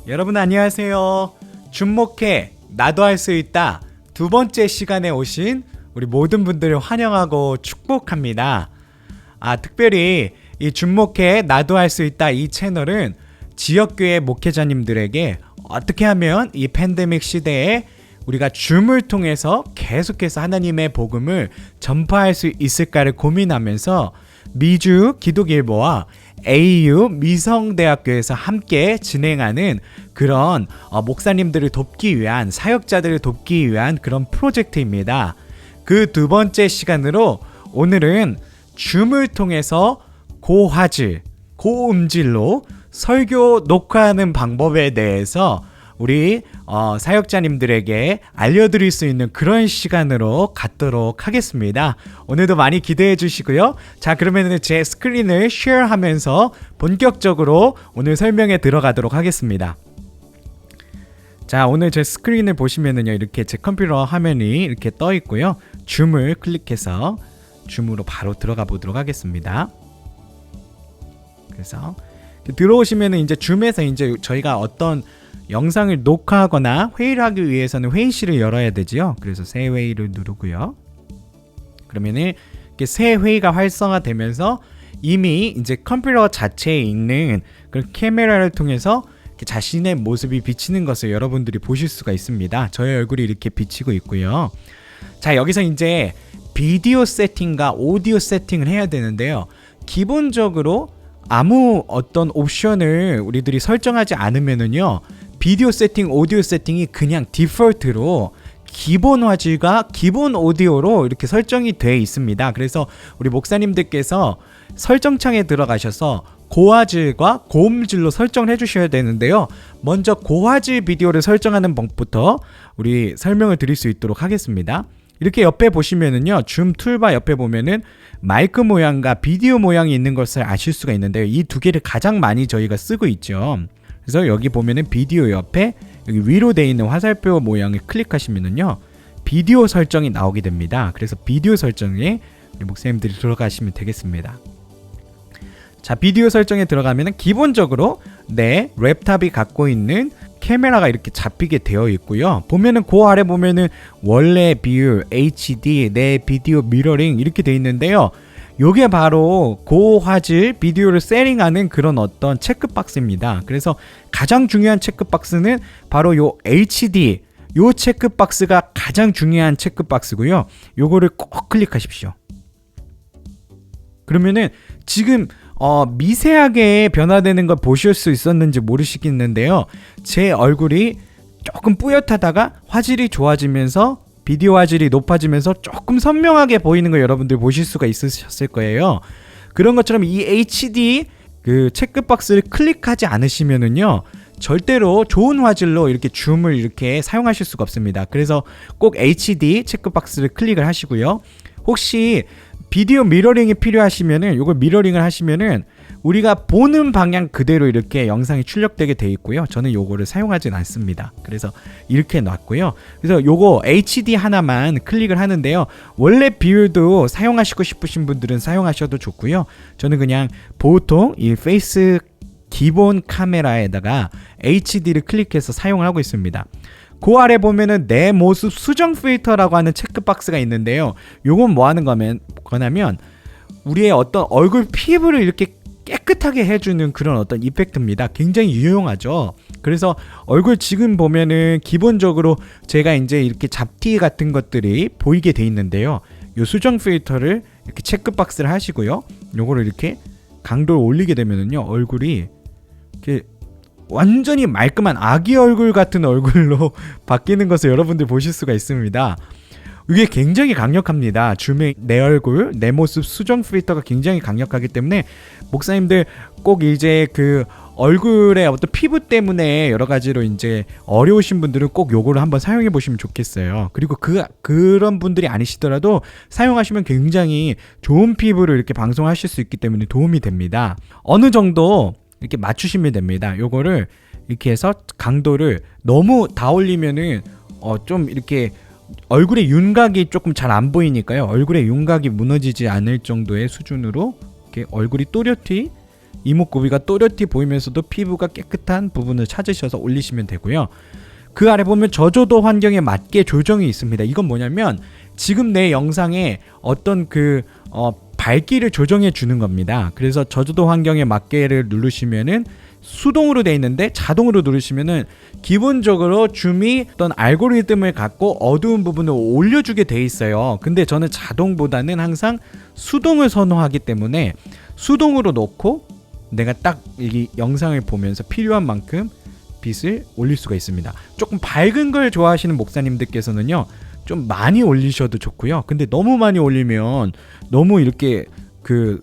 여러분 안녕하세요. 준목해 나도 할 수 있다 두 번째 시간에 오신 우리 모든 분들을 환영하고 축복합니다. 특별히 이 준목해 나도 할 수 있다 이 채널은 지역교회 목회자님들에게 어떻게 하면 이 팬데믹 시대에 우리가 줌을 통해서 계속해서 하나님의 복음을 전파할 수 있을까를 고민하면서 미주 기독일보와 AU 미성대학교에서 함께 진행하는 그런 목사님들을 돕기 위한 사역자들을 돕기 위한 그런 프로젝트입니다. 그 두 번째 시간으로 오늘은 줌을 통해서 고화질, 고음질로 설교 녹화하는 방법에 대해서 우리 사역자님들에게 알려드릴 수 있는 그런 시간으로 갖도록 하겠습니다. 오늘도 많이 기대해 주시고요. 자, 그러면 제 스크린을 쉐어하면서 본격적으로 오늘 설명에 들어가도록 하겠습니다. 자, 오늘 제 스크린을 보시면은요, 이렇게 제 컴퓨터 화면이 이렇게 떠 있고요. 줌을 클릭해서 줌으로 바로 들어가 보도록 하겠습니다. 그래서 들어오시면은 이제 줌에서 이제 저희가 어떤 영상을 녹화하거나 회의를 하기 위해서는 회의실을 열어야 되지요. 그래서 새 회의를 누르고요. 그러면은 이렇게 새 회의가 활성화되면서 이미 이제 컴퓨터 자체에 있는 그런 카메라를 통해서 자신의 모습이 비치는 것을 여러분들이 보실 수가 있습니다. 저의 얼굴이 이렇게 비치고 있고요. 자, 여기서 이제 비디오 세팅과 오디오 세팅을 해야 되는데요. 기본적으로 아무 어떤 옵션을 우리들이 설정하지 않으면은요, 비디오 세팅, 오디오 세팅이 그냥 디폴트로 기본 화질과 기본 오디오로 이렇게 설정이 되어 있습니다. 그래서 우리 목사님들께서 설정창에 들어가셔서 고화질과 고음질로 설정을 해주셔야 되는데요. 먼저 고화질 비디오를 설정하는 방법부터 우리 설명을 드릴 수 있도록 하겠습니다. 이렇게 옆에 보시면은요, 줌 툴바 옆에 보면은 마이크 모양과 비디오 모양이 있는 것을 아실 수가 있는데요. 이 두 개를 가장 많이 저희가 쓰고 있죠. 그래서 여기 보면은 비디오 옆에 여기 위로 되어 있는 화살표 모양을 클릭하시면은요, 비디오 설정이 나오게 됩니다. 그래서 비디오 설정에 목사님들이 들어가시면 되겠습니다. 자, 비디오 설정에 들어가면은 기본적으로 내 랩탑이 갖고 있는 카메라가 이렇게 잡히게 되어 있고요. 보면은 그 아래 보면은 원래 비율, HD, 내 비디오 미러링 이렇게 되어 있는데요. 요게 바로 고화질 비디오를 세팅하는 그런 어떤 체크박스입니다. 그래서 가장 중요한 체크박스는 바로 요 HD, 요 체크박스가 가장 중요한 체크박스고요. 요거를 꼭 클릭하십시오. 그러면은 지금 미세하게 변화되는 걸 보실 수 있었는지 모르시겠는데요. 제 얼굴이 조금 뿌옇하다가 화질이 좋아지면서 비디오 화질이 높아지면서 조금 선명하게 보이는 걸 여러분들 보실 수가 있으셨을 거예요. 그런 것처럼 이 HD 그 체크박스를 클릭하지 않으시면은요, 절대로 좋은 화질로 이렇게 줌을 이렇게 사용하실 수가 없습니다. 그래서 꼭 HD 체크박스를 클릭을 하시고요. 혹시 비디오 미러링이 필요하시면은 요걸 미러링을 하시면은 우리가 보는 방향 그대로 이렇게 영상이 출력되게 돼 있고요. 저는 요거를 사용하진 않습니다. 그래서 이렇게 놨고요. 그래서 요거 HD 하나만 클릭을 하는데요. 원래 비율도 사용하시고 싶으신 분들은 사용하셔도 좋고요. 저는 그냥 보통 이 페이스 기본 카메라에다가 HD를 클릭해서 사용을 하고 있습니다. 그 아래 보면은 내 모습 수정 필터라고 하는 체크박스가 있는데요. 요건 뭐 하는 거냐면 우리의 어떤 얼굴 피부를 이렇게 깨끗하게 해주는 그런 어떤 이펙트입니다. 굉장히 유용하죠. 그래서 얼굴 지금 보면은 기본적으로 제가 이제 이렇게 잡티 같은 것들이 보이게 돼 있는데요. 요 수정 필터를 이렇게 체크박스를 하시고요. 요거를 이렇게 강도를 올리게 되면은요, 얼굴이 이렇게 완전히 말끔한 아기 얼굴 같은 얼굴로 바뀌는 것을 여러분들 보실 수가 있습니다. 이게 굉장히 강력합니다. 줌의 내 얼굴, 내 모습 수정 필터가 굉장히 강력하기 때문에 목사님들 꼭 이제 그 얼굴의 어떤 피부 때문에 여러 가지로 이제 어려우신 분들은 꼭 요거를 한번 사용해 보시면 좋겠어요. 그리고 그런 분들이 아니시더라도 사용하시면 굉장히 좋은 피부를 이렇게 방송하실 수 있기 때문에 도움이 됩니다. 어느 정도 이렇게 맞추시면 됩니다. 요거를 이렇게 해서 강도를 너무 다 올리면은 좀 이렇게 얼굴의 윤곽이 조금 잘 안 보이니까요. 얼굴의 윤곽이 무너지지 않을 정도의 수준으로 이렇게 얼굴이 또렷이 이목구비가 또렷이 보이면서도 피부가 깨끗한 부분을 찾으셔서 올리시면 되고요. 그 아래 보면 저조도 환경에 맞게 조정이 있습니다. 이건 뭐냐면 지금 내 영상에 어떤 밝기를 조정해 주는 겁니다. 그래서 저조도 환경에 맞게를 누르시면은 수동으로 돼 있는데 자동으로 누르시면은 기본적으로 줌이 어떤 알고리즘을 갖고 어두운 부분을 올려주게 돼 있어요. 근데 저는 자동보다는 항상 수동을 선호하기 때문에 수동으로 놓고 내가 딱 이 영상을 보면서 필요한 만큼 빛을 올릴 수가 있습니다. 조금 밝은 걸 좋아하시는 목사님들께서는요, 좀 많이 올리셔도 좋고요. 근데 너무 많이 올리면 너무 이렇게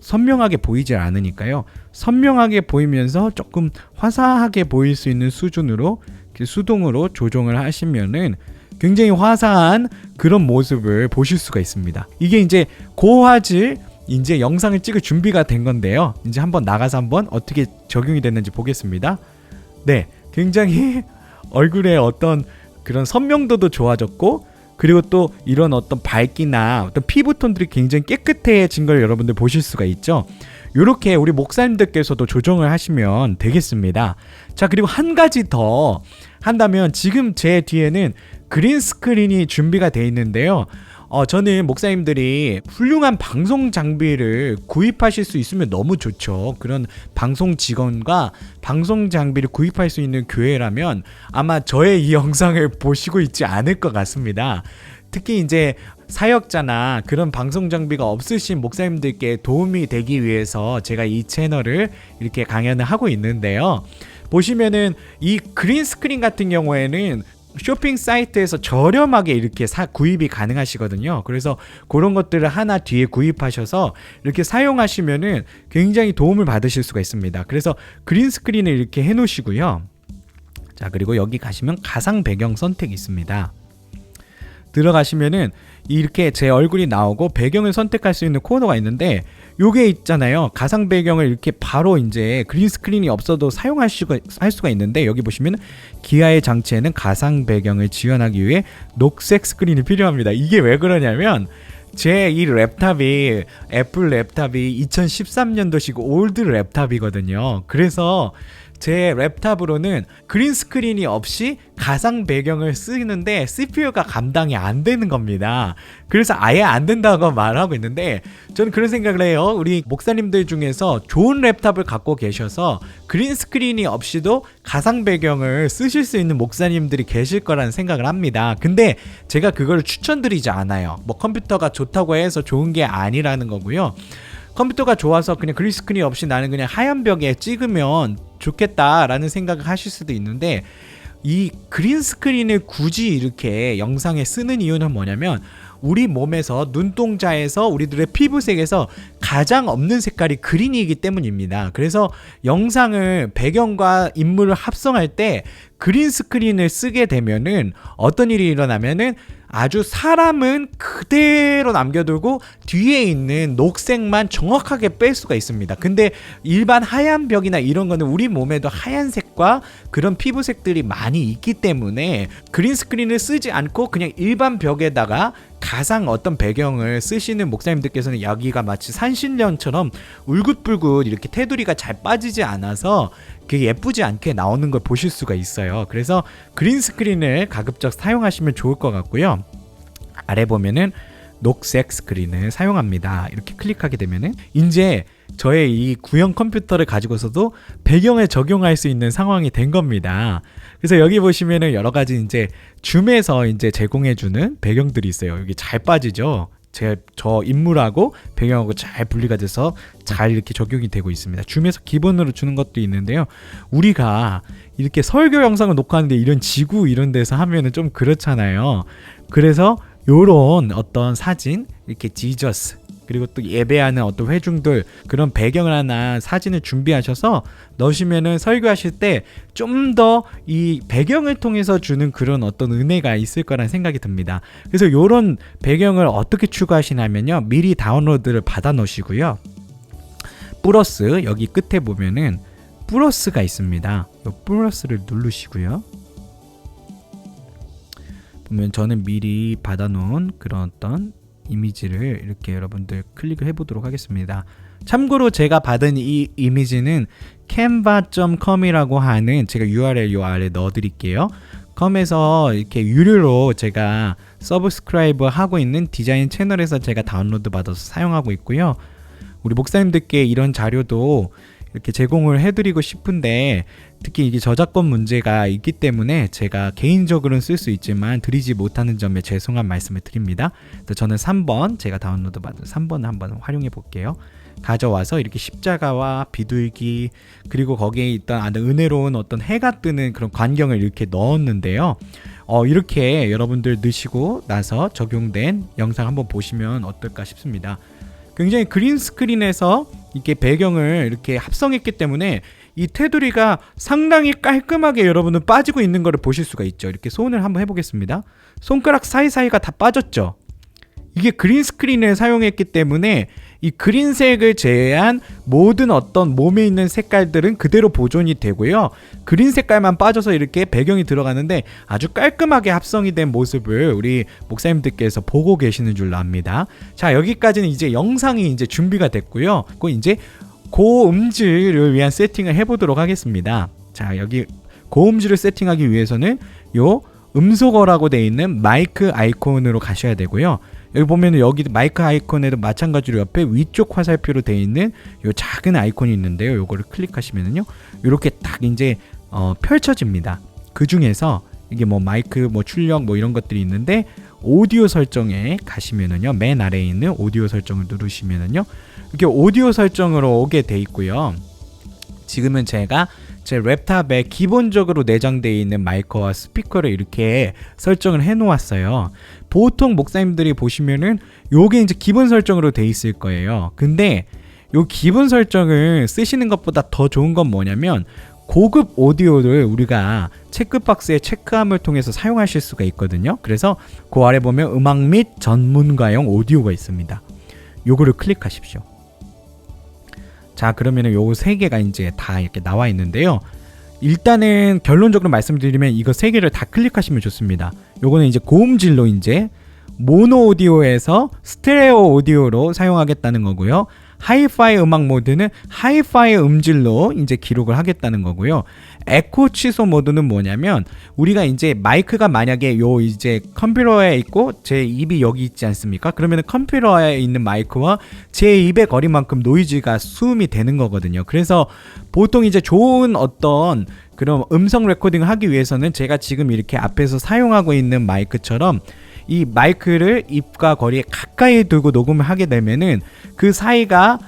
선명하게 보이질 않으니까요. 선명하게 보이면서 조금 화사하게 보일 수 있는 수준으로 수동으로 조정을 하시면은 굉장히 화사한 그런 모습을 보실 수가 있습니다. 이게 이제 고화질 이제 영상을 찍을 준비가 된 건데요. 이제 한번 나가서 한번 어떻게 적용이 됐는지 보겠습니다. 네, 굉장히 얼굴에 어떤 그런 선명도도 좋아졌고, 그리고 또 이런 어떤 밝기나 어떤 피부톤들이 굉장히 깨끗해진 걸 여러분들 보실 수가 있죠. 이렇게 우리 목사님들께서도 조정을 하시면 되겠습니다. 자, 그리고 한 가지 더 한다면 지금 제 뒤에는 그린 스크린이 준비가 되어 있는데요. 저는 목사님들이 훌륭한 방송 장비를 구입하실 수 있으면 너무 좋죠. 그런 방송 직원과 방송 장비를 구입할 수 있는 교회라면 아마 저의 이 영상을 보시고 있지 않을 것 같습니다. 특히 이제 사역자나 그런 방송 장비가 없으신 목사님들께 도움이 되기 위해서 제가 이 채널을 이렇게 강연을 하고 있는데요. 보시면은 이 그린 스크린 같은 경우에는 쇼핑 사이트에서 저렴하게 이렇게 구입이 가능하시거든요. 그래서 그런 것들을 하나 뒤에 구입하셔서 이렇게 사용하시면은 굉장히 도움을 받으실 수가 있습니다. 그래서 그린 스크린을 이렇게 해 놓으시고요. 자, 그리고 여기 가시면 가상 배경 선택이 있습니다. 들어가시면은 이렇게 제 얼굴이 나오고 배경을 선택할 수 있는 코너가 있는데, 요게 있잖아요. 가상 배경을 이렇게 바로 이제 그린 스크린이 없어도 사용할 수가 있는데, 여기 보시면 기아의 장치에는 가상 배경을 지원하기 위해 녹색 스크린이 필요합니다. 이게 왜 그러냐면 제 이 랩탑이 애플 랩탑이 2013년도식 올드 랩탑이거든요. 그래서 제 랩탑으로는 그린 스크린이 없이 가상 배경을 쓰는데 CPU가 감당이 안 되는 겁니다. 그래서 아예 안 된다고 말하고 있는데, 저는 그런 생각을 해요. 우리 목사님들 중에서 좋은 랩탑을 갖고 계셔서 그린 스크린이 없이도 가상 배경을 쓰실 수 있는 목사님들이 계실 거라는 생각을 합니다. 근데 제가 그걸 추천드리지 않아요. 뭐 컴퓨터가 좋다고 해서 좋은 게 아니라는 거고요. 컴퓨터가 좋아서 그냥 그린 스크린 없이 나는 그냥 하얀 벽에 찍으면 좋겠다라는 생각을 하실 수도 있는데, 이 그린 스크린을 굳이 이렇게 영상에 쓰는 이유는 뭐냐면 우리 몸에서 눈동자에서 우리들의 피부색에서 가장 없는 색깔이 그린이기 때문입니다. 그래서 영상을 배경과 인물을 합성할 때 그린 스크린을 쓰게 되면은 어떤 일이 일어나면은 아주 사람은 그대로 남겨두고 뒤에 있는 녹색만 정확하게 뺄 수가 있습니다. 근데 일반 하얀 벽이나 이런 거는 우리 몸에도 하얀색과 그런 피부색들이 많이 있기 때문에 그린 스크린을 쓰지 않고 그냥 일반 벽에다가 가상 어떤 배경을 쓰시는 목사님들께서는 여기가 마치 산신령처럼 울긋불긋 이렇게 테두리가 잘 빠지지 않아서 그게 예쁘지 않게 나오는 걸 보실 수가 있어요. 그래서 그린 스크린을 가급적 사용하시면 좋을 것 같고요. 아래 보면은 녹색 스크린을 사용합니다. 이렇게 클릭하게 되면은 이제 저의 이 구형 컴퓨터를 가지고서도 배경을 적용할 수 있는 상황이 된 겁니다. 그래서 여기 보시면은 여러 가지 이제 줌에서 이제 제공해주는 배경들이 있어요. 여기 잘 빠지죠. 저 인물하고 배경하고 잘 분리가 돼서 잘 이렇게 적용이 되고 있습니다. 줌에서 기본으로 주는 것도 있는데요. 우리가 이렇게 설교 영상을 녹화하는데 이런 지구 이런 데서 하면은 좀 그렇잖아요. 그래서 요런 어떤 사진, 이렇게 지저스, 그리고 또 예배하는 어떤 회중들 그런 배경을 하나 사진을 준비하셔서 넣으시면은 설교하실 때 좀 더 이 배경을 통해서 주는 그런 어떤 은혜가 있을 거라는 생각이 듭니다. 그래서 요런 배경을 어떻게 추가하시냐면요, 미리 다운로드를 받아 놓으시고요. 플러스 여기 끝에 보면은 플러스가 있습니다. 요 플러스를 누르시고요. 보면 저는 미리 받아 놓은 그런 어떤 이미지를 이렇게 여러분들 클릭을 해보도록 하겠습니다. 참고로 제가 받은 이 이미지는 canva.com이라고 하는, 제가 URL 요 아래 넣어드릴게요. 컴에서 이렇게 유료로 제가 서브스크라이브 하고 있는 디자인 채널에서 제가 다운로드 받아서 사용하고 있고요. 우리 목사님들께 이런 자료도 이렇게 제공을 해드리고 싶은데, 특히 이게 저작권 문제가 있기 때문에 제가 개인적으로는 쓸 수 있지만 드리지 못하는 점에 죄송한 말씀을 드립니다. 그래서 저는 3번, 제가 다운로드 받은 3번을 한번 활용해 볼게요. 가져와서 이렇게 십자가와 비둘기, 그리고 거기에 있던 은혜로운 어떤 해가 뜨는 그런 광경을 이렇게 넣었는데요. 이렇게 여러분들 넣으시고 나서 적용된 영상 한번 보시면 어떨까 싶습니다. 굉장히 그린 스크린에서 이렇게 배경을 이렇게 합성했기 때문에 이 테두리가 상당히 깔끔하게 여러분은 빠지고 있는 것을 보실 수가 있죠. 이렇게 손을 한번 해보겠습니다. 손가락 사이사이가 다 빠졌죠. 이게 그린 스크린을 사용했기 때문에 이 그린색을 제외한 모든 어떤 몸에 있는 색깔들은 그대로 보존이 되고요. 그린 색깔만 빠져서 이렇게 배경이 들어가는데 아주 깔끔하게 합성이 된 모습을 우리 목사님들께서 보고 계시는 줄로 압니다. 자, 여기까지는 이제 영상이 이제 준비가 됐고요. 그 이제 고음질을 위한 세팅을 해보도록 하겠습니다. 자, 여기 고음질을 세팅하기 위해서는 요 음소거라고 되어 있는 마이크 아이콘으로 가셔야 되고요. 여기 보면은 여기 마이크 아이콘에도 마찬가지로 옆에 위쪽 화살표로 되어 있는 요 작은 아이콘이 있는데요. 요거를 클릭하시면은요, 이렇게 딱 이제 펼쳐집니다. 그 중에서 이게 뭐 마이크, 뭐 출력, 뭐 이런 것들이 있는데, 오디오 설정에 가시면은요, 맨 아래에 있는 오디오 설정을 누르시면은요, 이렇게 오디오 설정으로 오게 돼 있고요. 지금은 제가 제 랩탑에 기본적으로 내장되어 있는 마이크와 스피커를 이렇게 설정을 해 놓았어요. 보통 목사님들이 보시면은 요게 이제 기본 설정으로 돼 있을 거예요. 근데 요 기본 설정을 쓰시는 것보다 더 좋은 건 뭐냐면, 고급 오디오를 우리가 체크박스의 체크함을 통해서 사용하실 수가 있거든요. 그래서 그 아래 보면 음악 및 전문가용 오디오가 있습니다. 요거를 클릭하십시오. 자, 그러면은 요 세 개가 이제 다 이렇게 나와 있는데요. 일단은 결론적으로 말씀드리면 이거 세 개를 다 클릭하시면 좋습니다. 요거는 이제 고음질로 이제 모노 오디오에서 스테레오 오디오로 사용하겠다는 거고요. 하이파이 음악 모드는 하이파이 음질로 이제 기록을 하겠다는 거고요. 에코 취소 모드는 뭐냐면, 우리가 이제 마이크가 만약에 요 이제 컴퓨터에 있고 제 입이 여기 있지 않습니까? 그러면 컴퓨터에 있는 마이크와 제 입의 거리만큼 노이즈가 수음이 되는 거거든요. 그래서 보통 이제 좋은 어떤 그런 음성 레코딩을 하기 위해서는 제가 지금 이렇게 앞에서 사용하고 있는 마이크처럼 이 마이크를 입과 거리에 가까이 두고 녹음을 하게 되면은 그 사이가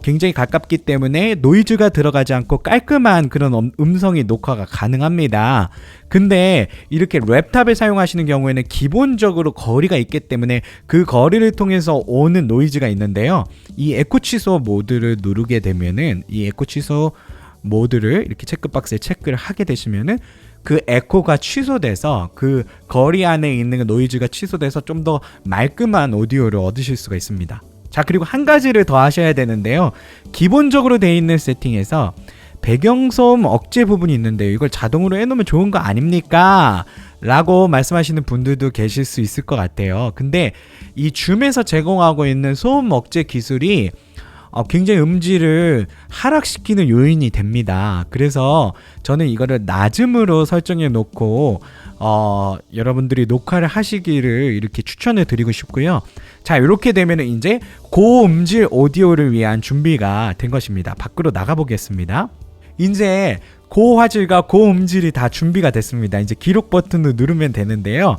굉장히 가깝기 때문에 노이즈가 들어가지 않고 깔끔한 그런 음성이 녹화가 가능합니다. 근데 이렇게 랩탑을 사용하시는 경우에는 기본적으로 거리가 있기 때문에 그 거리를 통해서 오는 노이즈가 있는데요. 이 에코 취소 모드를 누르게 되면은, 이 에코 취소 모드를 이렇게 체크박스에 체크를 하게 되시면은 그 에코가 취소돼서 그 거리 안에 있는 노이즈가 취소돼서 좀 더 말끔한 오디오를 얻으실 수가 있습니다. 자, 그리고 한 가지를 더 하셔야 되는데요. 기본적으로 되어 있는 세팅에서 배경소음 억제 부분이 있는데요. 이걸 자동으로 해놓으면 좋은 거 아닙니까? 라고 말씀하시는 분들도 계실 수 있을 것 같아요. 근데 이 줌에서 제공하고 있는 소음 억제 기술이 굉장히 음질을 하락시키는 요인이 됩니다. 그래서 저는 이거를 낮음으로 설정해 놓고 여러분들이 녹화를 하시기를 이렇게 추천을 드리고 싶고요. 자, 이렇게 되면 이제 고음질 오디오를 위한 준비가 된 것입니다. 밖으로 나가 보겠습니다. 이제 고화질과 고음질이 다 준비가 됐습니다. 이제 기록 버튼을 누르면 되는데요.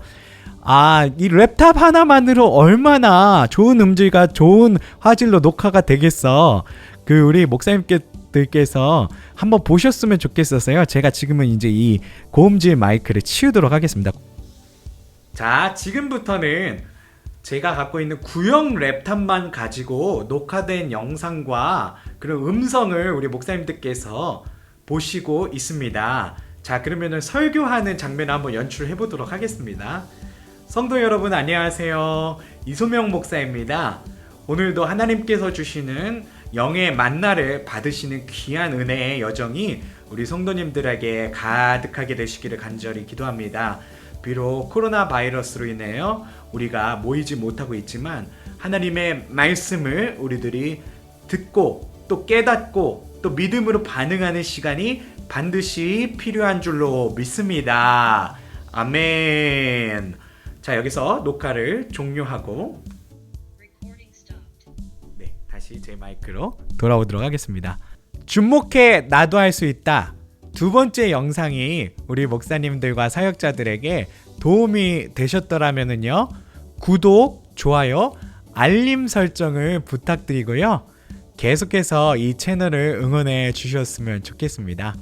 이 랩탑 하나만으로 얼마나 좋은 음질과 좋은 화질로 녹화가 되겠어. 우리 목사님들께서 한번 보셨으면 좋겠어서요. 제가 지금은 이제 이 고음질 마이크를 치우도록 하겠습니다. 자, 지금부터는 제가 갖고 있는 구형 랩탑만 가지고 녹화된 영상과 그런 음성을 우리 목사님들께서 보시고 있습니다. 자, 그러면은 설교하는 장면을 한번 연출해 보도록 하겠습니다. 성도 여러분, 안녕하세요. 이소명 목사입니다. 오늘도 하나님께서 주시는 영의 만나를 받으시는 귀한 은혜의 여정이 우리 성도님들에게 가득하게 되시기를 간절히 기도합니다. 비록 코로나 바이러스로 인해요 우리가 모이지 못하고 있지만 하나님의 말씀을 우리들이 듣고 또 깨닫고 또 믿음으로 반응하는 시간이 반드시 필요한 줄로 믿습니다. 아멘. 자, 여기서 녹화를 종료하고 네, 다시 제 마이크로 돌아오도록 하겠습니다. 주목해 나도 할 수 있다. 두 번째 영상이 우리 목사님들과 사역자들에게 도움이 되셨더라면요. 구독, 좋아요, 알림 설정을 부탁드리고요. 계속해서 이 채널을 응원해 주셨으면 좋겠습니다.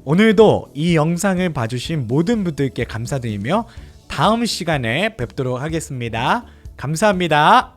오늘도 이 영상을 봐주신 모든 분들께 감사드리며 다음 시간에 뵙도록 하겠습니다. 감사합니다.